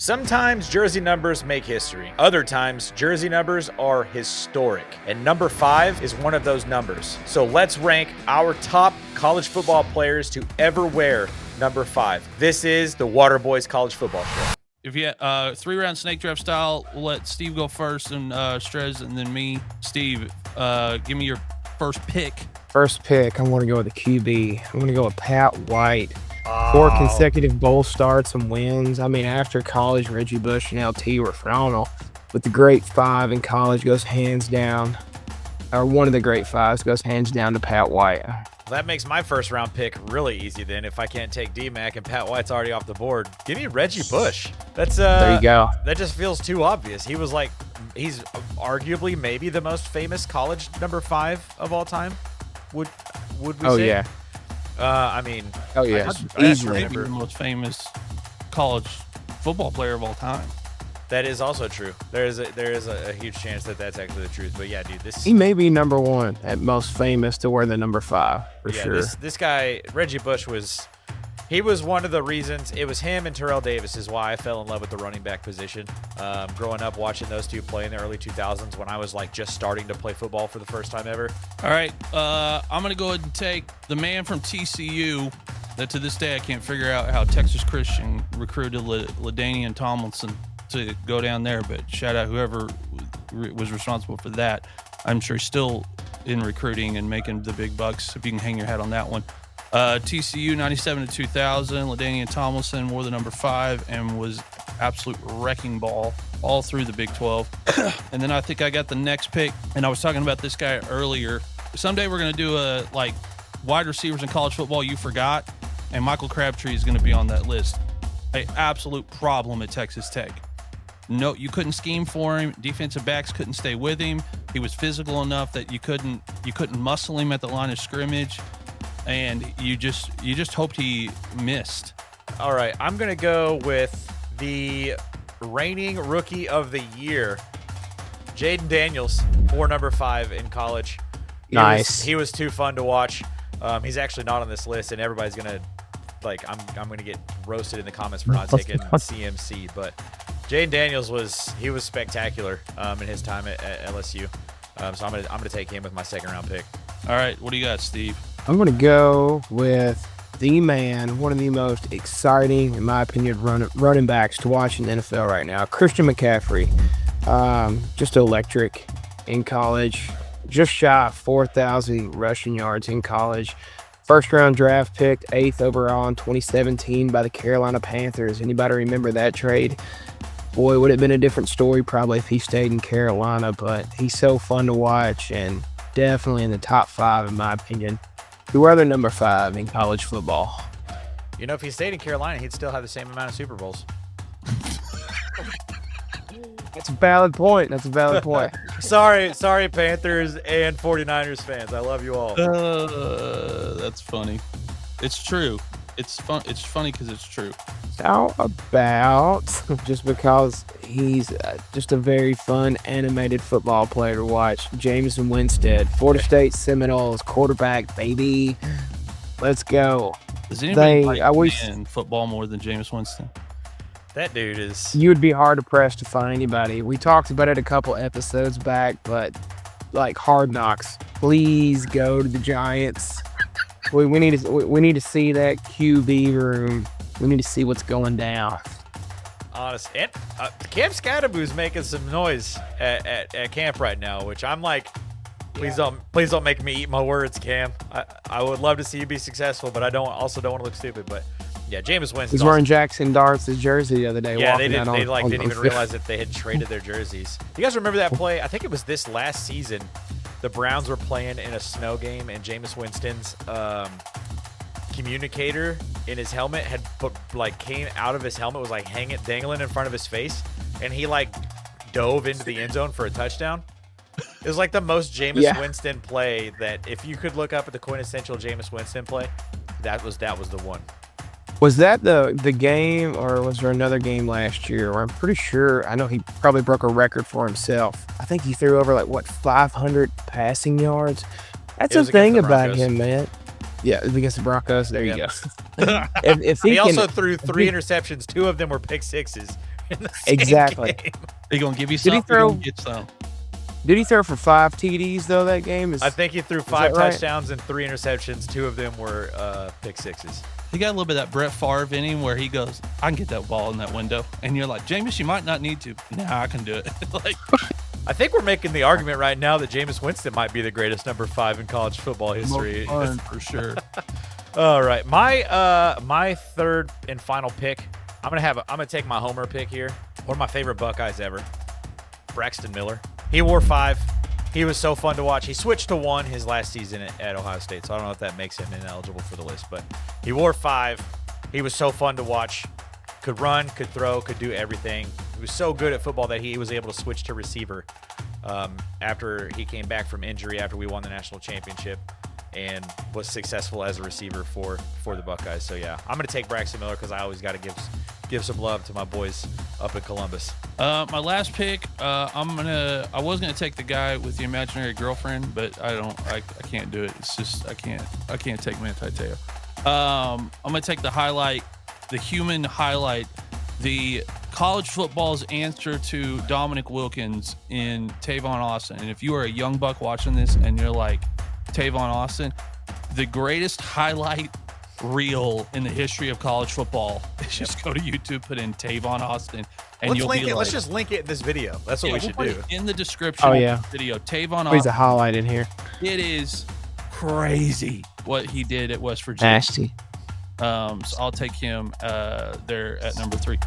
Sometimes jersey numbers make history. Other times, jersey numbers are historic. And number 5 is one of those numbers. So let's rank our top college football players to ever wear number 5. This is the Waterboys College Football Show. If you 3-round snake draft style, we'll let Steve go first and Strez and then me. Steve, give me your first pick. First pick, I want to go with the QB. I'm going to go with Pat White. 4 consecutive bowl starts and wins. I mean, after college, Reggie Bush and LT were phenomenal. But the great 5 in college goes hands down, or one of the great 5s goes hands down to Pat White. That makes my first round pick really easy then. If I can't take D-Mac and Pat White's already off the board, give me Reggie Bush. That's there you go. That just feels too obvious. He's arguably maybe the most famous college number 5 of all time. Would we say? Oh yeah. I mean, oh yeah, easily maybe the most famous college football player of all time. That is also true. There is a huge chance that that's actually the truth. But yeah, dude, he may be number 1 at most famous to wear the number 5 for sure. This guy Reggie Bush was one of the reasons. It was him and Terrell Davis is why I fell in love with the running back position. Growing up watching those two play in the early 2000s when I was like just starting to play football for the first time ever. All right, I'm gonna go ahead and take the man from TCU that to this day I can't figure out how Texas Christian recruited LaDainian Tomlinson to go down there, but shout out whoever was responsible for that. I'm sure he's still in recruiting and making the big bucks if you can hang your hat on that one. TCU 97 to 2000, LaDainian Tomlinson wore the number 5 and was absolute wrecking ball all through the Big 12. And then I think I got the next pick, and I was talking about this guy earlier. Someday we're going to do a wide receivers in college football you forgot, and Michael Crabtree is going to be on that list. An absolute problem at Texas Tech. No, you couldn't scheme for him. Defensive backs couldn't stay with him. He was physical enough that you couldn't muscle him at the line of scrimmage. And you just hoped he missed. All right, I'm going to go with the reigning rookie of the year, Jaden Daniels, for number 5 in college. He was too fun to watch. He's actually not on this list, and everybody's going to, I'm going to get roasted in the comments for not taking CMC. But Jaden Daniels was spectacular in his time at LSU. So I'm going to take him with my second round pick. All right, what do you got, Steve? I'm going to go with the man, one of the most exciting, in my opinion, running backs to watch in the NFL right now, Christian McCaffrey. Just electric in college. Just shy of 4,000 rushing yards in college. First-round draft pick, 8th overall in 2017 by the Carolina Panthers. Anybody remember that trade? Boy, would it have been a different story probably if he stayed in Carolina, but he's so fun to watch and definitely in the top 5 in my opinion. Who are the number 5 in college football? You know, if he stayed in Carolina, he'd still have the same amount of Super Bowls. That's a valid point. Sorry, Panthers and 49ers fans. I love you all. That's funny. It's true. It's funny because it's true. How about, just because he's just a very fun, animated football player to watch, Jameis Winston, Florida State Seminoles, quarterback, baby. Let's go. Does anybody in football more than Jameis Winston? That dude is... You would be hard pressed to find anybody. We talked about it a couple episodes back, but like Hard Knocks, please go to the Giants. We need to see that QB room. We need to see what's going down. Honest, and Cam Scadaboo's making some noise at camp right now, which I'm like, please don't make me eat my words, Cam. I would love to see you be successful, but I also don't want to look stupid. But yeah, Jameis Winston. He's wearing Jackson Dart's jersey the other day. Yeah, they didn't even realize that they had traded their jerseys. You guys remember that play? I think it was this last season. The Browns were playing in a snow game, and Jameis Winston's communicator in his helmet had came out of his helmet, was dangling in front of his face, and he dove into the end zone for a touchdown. It was the most Jameis Winston play that if you could look up at the quintessential Jameis Winston play, that was the one. Was that the game, or was there another game last year where I'm pretty sure, I know he probably broke a record for himself. I think he threw over 500 passing yards. That's the thing about him, man. Yeah, against the Broncos. There you go. If he also threw 3 interceptions. 2 of them were pick sixes. in the same Exactly. game. He gonna give you Did he something. throw- Get some. Did he throw for 5 TDs though that game? I think he threw 5 that right? touchdowns and 3 interceptions. 2 of them were pick sixes. He got a little bit of that Brett Favre in him where he goes, I can get that ball in that window. And you're like, Jameis, you might not need to. Nah, I can do it. Like, I think we're making the argument right now that Jameis Winston might be the greatest number 5 in college football history. fun for sure. All right, my third and final pick. I'm gonna take my homer pick here. One of my favorite Buckeyes ever, Braxton Miller. He wore 5. He was so fun to watch. He switched to 1 his last season at Ohio State, so I don't know if that makes him ineligible for the list, but he wore 5. He was so fun to watch. Could run, could throw, could do everything. He was so good at football that he was able to switch to receiver after he came back from injury after we won the national championship, and was successful as a receiver for the Buckeyes. So yeah, I'm gonna take Braxton Miller because I always got to give some love to my boys up in Columbus. My last pick, I was gonna take the guy with the imaginary girlfriend, but I can't do it. It's just I can't take Manti Te'o. I'm gonna take the human highlight, the college football's answer to Dominic Wilkins in Tavon Austin. And if you are a young buck watching this and you're like, Tavon Austin, the greatest highlight reel in the history of college football is just go to YouTube, put in Tavon Austin, and Let's you'll link be it. like, Let's just link it in this video. That's what we should put do. it in the description Oh, of yeah. the video. Tavon He's a Austin, highlight in here. it is crazy what he did at West Virginia. Nasty. So I'll take him there at number 3.